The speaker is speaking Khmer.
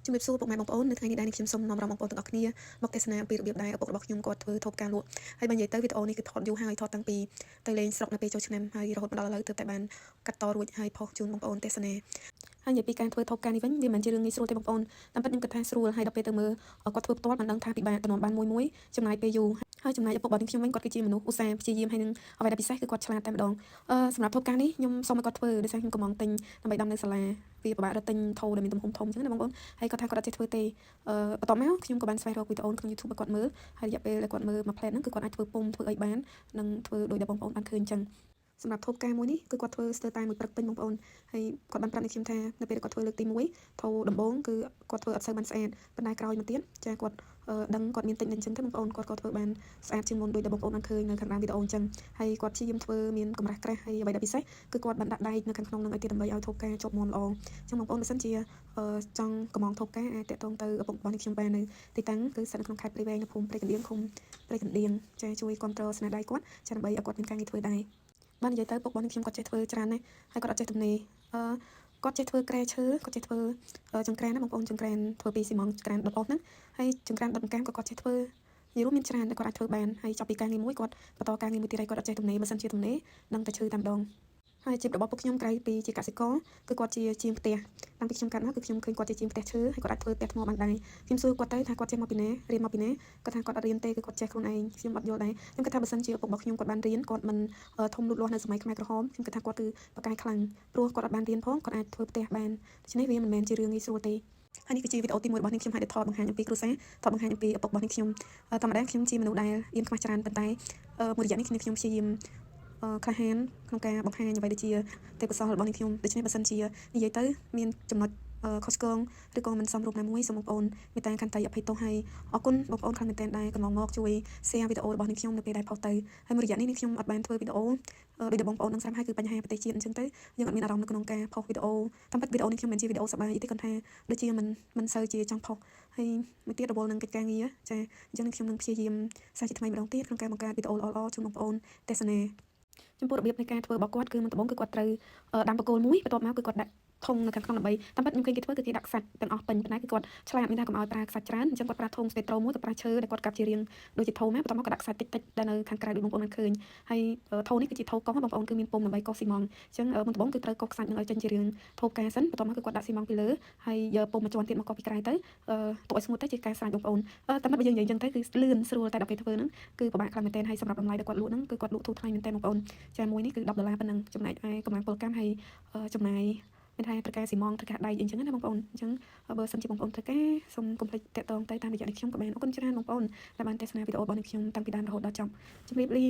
ជំរាបសួរពុកម៉ែបងប្អូននៅថ្ងៃនេះដែរខ្ញុំសូមនាំបងប្អូនទាំងអស់គ្នាមកទស្សនាអំពីរបៀបដែលឪពុករបស់ខ្ញុំគាត់ធ្វើថូបការលក់ហើយបើនិយាយទៅវីដេអូនេះគឺថតយូរហើយថតតាំងពីទៅលេងស្រុកនៅពេលចូលឆ្នាំហើយរហូតមកដល់ឥឡូវទើបតែបានកាត់តរួចហើយផុសជូនបងប្អូនទស្សនាហើយនិយាយពីការធ្វើថូបការនេះវិញវាមិនជារឿងងាយស្រួលទេបងប្អូនតាមពិតខ្ញុំគិតថាស្រួលហើយដល់ពេលទៅមើលគាត់ធ្វើផ្ទាល់បានដឹងថាពិបាកតំណបានមួយចំណាយពេលយូរហើយចំណាយឪពុករបស់ខ្ញុំវិញគាត់គឺជាមនុស្សឧស្សាហ៍ព្យាយាមហើយនឹងអ្វីដែលពិសេសគឺគាត់ឆ្លាតតែម្ដងសម្រាប់ថូបការនេះខ្ញុំសូមឲ្យគាត់ធ្វើដោយសារខ្ញុំកំងទិញដើម្បីដាំនៅសាលាវាពិបាករកទិញថូដែលមានទំហំធំអញ្ចឹងណាបងប្អូនហើយគាត់ថាគាត់អត់ចេះធ្វើទេបន្ទាប់មកខ្ញុំក៏បានស្វែងរកវីដេអូក្នុង YouTube ឲ្យគាត់មើលហើយរយៈពេលដែលគាត់មើលមួយផ្លែតហ្នឹងគឺគាត់អាចធ្វើពុំធ្វើអីបាននិងធ្វើដោយដែលបងប្អូនបានឃើញអញ្ចឹងសម្រាប់ថូបការមួយនេះគឺគាត់ធ្វើស្ទើរតែមួយព្រឹកពេញបងប្អូនហើយគាត់បានប្រាប់ខ្ញុំថានៅពេលគាត់ធ្វើលើកទី1ថូដំបូងគឺគាត់ធ្វើអត់សូវបានស្អាតប៉ុន្តែក្រោយមកទៀតចាគាត់ដឹងគាត់មានតិចអញ្ចឹងទៅបងប្អូនគាត់ក៏ធ្វើបានស្អាតជាងមុនដោយដែលបងប្អូនបានឃើញនៅខាងដើមវីដេអូអញ្ចឹងហើយគាត់ព្យាយាមធ្វើមានកម្រាស់ក្រាស់ហើយអ្វីដែលពិសេសគឺគាត់បានដាក់ដែកនៅខាងក្នុងនឹងឲ្យទៀតដើម្បីឲ្យថូបការជាប់មាំល្អអញ្ចឹងបងប្អូនបើសិនជាចង់កំងថូបការអាចតាក់ទងទៅឪពុករបស់នេះខ្ញុំបាននៅទីតាំងគឺស្ថិតនៅក្នុងខេត្តព្រៃវែងនៅភូមិព្រៃកណ្ដៀងឃុំព្រៃកណ្ដៀងចាជួយគ្រប់គ្រងស្នាដៃគាត់ចាដើម្បីឲ្យគាត់មានការងារធ្វើដែរបាននិយាយទៅពុករបស់ខ្ញុំគាត់ចេះធ្វើច្រើនណាស់ហើយគាត់អត់ចេះទំនេរគាត់ចេះធ្វើក្រែឈើគាត់ចេះធ្វើចង្ក្រានណាបងប្អូនចង្ក្រានធ្វើពីស៊ីម៉ងចង្ក្រានដុតអស់ហ្នឹងហើយចង្ក្រានដុតកាមក៏គាត់ចេះធ្វើនិយាយរួមមានច្រើនតែគាត់អាចធ្វើបានហើយចាប់ពីការងារមួយគាត់បន្តការងារមួយទៀតហើយគាត់អត់ចេះទំនេរបើសិនជាទំនេរនឹងតែឈឺតែម្ដងហើយជីវិតរបស់ពុកខ្ញុំក្រៅពីជាកសិករគឺគាត់ជាជាងផ្ទះតាំងពីខ្ញុំកើតមកគឺខ្ញុំឃើញគាត់ជាជាងផ្ទះឈើហើយគាត់អាចធ្វើផ្ទះថ្មបានដែរខ្ញុំសួរគាត់ទៅថាគាត់ចេះមកពីណារៀនមកពីណាគាត់ថាគាត់អត់រៀនទេគឺគាត់ចេះខ្លួនឯងខ្ញុំអត់យល់ដែរខ្ញុំគិតថាបើសិនជាឪពុករបស់ខ្ញុំគាត់បានរៀនគាត់មិនធំលូតលាស់នៅសម័យខ្មែរក្រហមខ្ញុំគិតថាគាត់គឺបកាយខ្លាំងព្រោះគាត់អត់បានរៀនផងគាត់អាចធ្វើផ្ទះបានដូច្នេះវាមិនមែនជារឿងងាយស្រួលទេហើយនេះគឺជាវីដេអូទី1របស់នេះខ្ញុំហើយថតបង្ហាញអំពីគ្រួសារថតបង្ហាញអំពីឪពុករបស់នេះខ្ញុំធម្មតាខ្ញុំជាមនុស្សដែលអៀនខ្មាស់ច្រើនប៉ុន្តែមួយរយៈនេះខ្ញុំព្យាយាមក្លាហានក្នុងការបង្ហាញអ្វីដូចជាទេពកោសល្យរបស់នេះខ្ញុំដូច្នេះបើសិនជានិយាយទៅមានចំណុចខុសឆ្គងឬក៏មិនសមរម្យណាមួយសូមបងប្អូនមេត្តាខន្តីអភ័យទោសហើយអរគុណបងប្អូនខ្លាំងមែនទែនដែលកន្លងមកជួយ share វីដេអូរបស់នេះខ្ញុំនៅពេលដែលផុសទៅហើយមួយរយៈនេះខ្ញុំអត់បានធ្វើវីដេអូដោយដែលបងប្អូននឹងស្រាប់ហើយគឺបញ្ហាប្រទេសជាតិអញ្ចឹងទៅយើងអត់មានអារម្មណ៍នៅក្នុងការផុសវីដេអូតាមពិតវីដេអូនេះខ្ញុំមិនជាវីដេអូសប្បាយទេគាត់ថាដូចជាមិនសូវជាចង់ផុសហើយមួយទៀតរវល់នឹងកិច្ចការងារចាអញ្ចឹងខ្ញុំនឹងព្យាយាមសាជាថ្មីម្ដងទៀតក្នុងការបង្កើតវីដេអូល្អៗជូនបងប្អូនទស្សនាចំពោះរបៀបនៃការធ្វើរបស់គាត់គឺមុនដំបូងគឺគាត់ត្រូវដាំបកគោលមួយបន្ទាប់មកគឺគាត់ដាក់ធុងនៅខាងក្នុងដើម្បីតាមពិតខ្ញុំឃើញគេធ្វើគឺគេដាក់ខ្សាច់ទាំងអស់ពេញប៉ុន្តែគឺគាត់ឆ្លាតមានថាកុំឲ្យប្រើខ្សាច់ច្រើនអញ្ចឹងគាត់ប្រើធុងស្វេត្រូមួយទៅប្រើឈើដែលគាត់កាប់ជារាងដូចជាធុងណាបន្ទាប់មកគាត់ដាក់ខ្សាច់តិចដែលនៅខាងក្រៅដូចបងប្អូនបានឃើញហើយធុងនេះគឺជាធុងកោសបងប្អូនគឺមានពុម្ពដើម្បីកោសស៊ីម៉ងអញ្ចឹងមុនដំបូងគឺត្រូវកោសខ្សាច់នឹងឲ្យចេញជារាងធូបការសិនបន្ទាប់មកគឺគាត់ដាក់ស៊ីម៉ងពីលើហើយយកពុម្ពមួយជាន់ទៀតមកកោសពីក្រៅទៅទុកឲ្យស្ងួតទៅជាការស្រាញបងប្អូនតាមពិតបើយើងនិយាយអញ្ចឹងទៅគឺលឿនស្រួលតែដល់ពេលធ្វើហ្នឹងគឺពិបាកខ្លាំងមែនទែនហើយសម្រាប់តម្លៃដែលគាត់លក់ហ្នឹងគឺគាត់លក់ធូរថ្លៃមែនទែនបងប្អូនចាមួយនេះគឺ$10ប៉ុណ្ណឹងចំណែកឯកម្លាំងពលកម្មហើយចំណាយមានថាត្រូវការស៊ីម៉ងត្រូវការដៃអញ្ចឹងណាបងប្អូនអញ្ចឹងបើសិនជាបងប្អូនត្រូវការសូមកុំភ្លេចតាក់ទងទៅតាមរយៈនេះខ្ញុំក៏បានអរគុណច្រើនបងប្អូនដែលបានទស្សនាវីដេអូរបស់នេះខ្ញុំតាំងពីដើមរហូតដល់ចប់ជម្រាបលា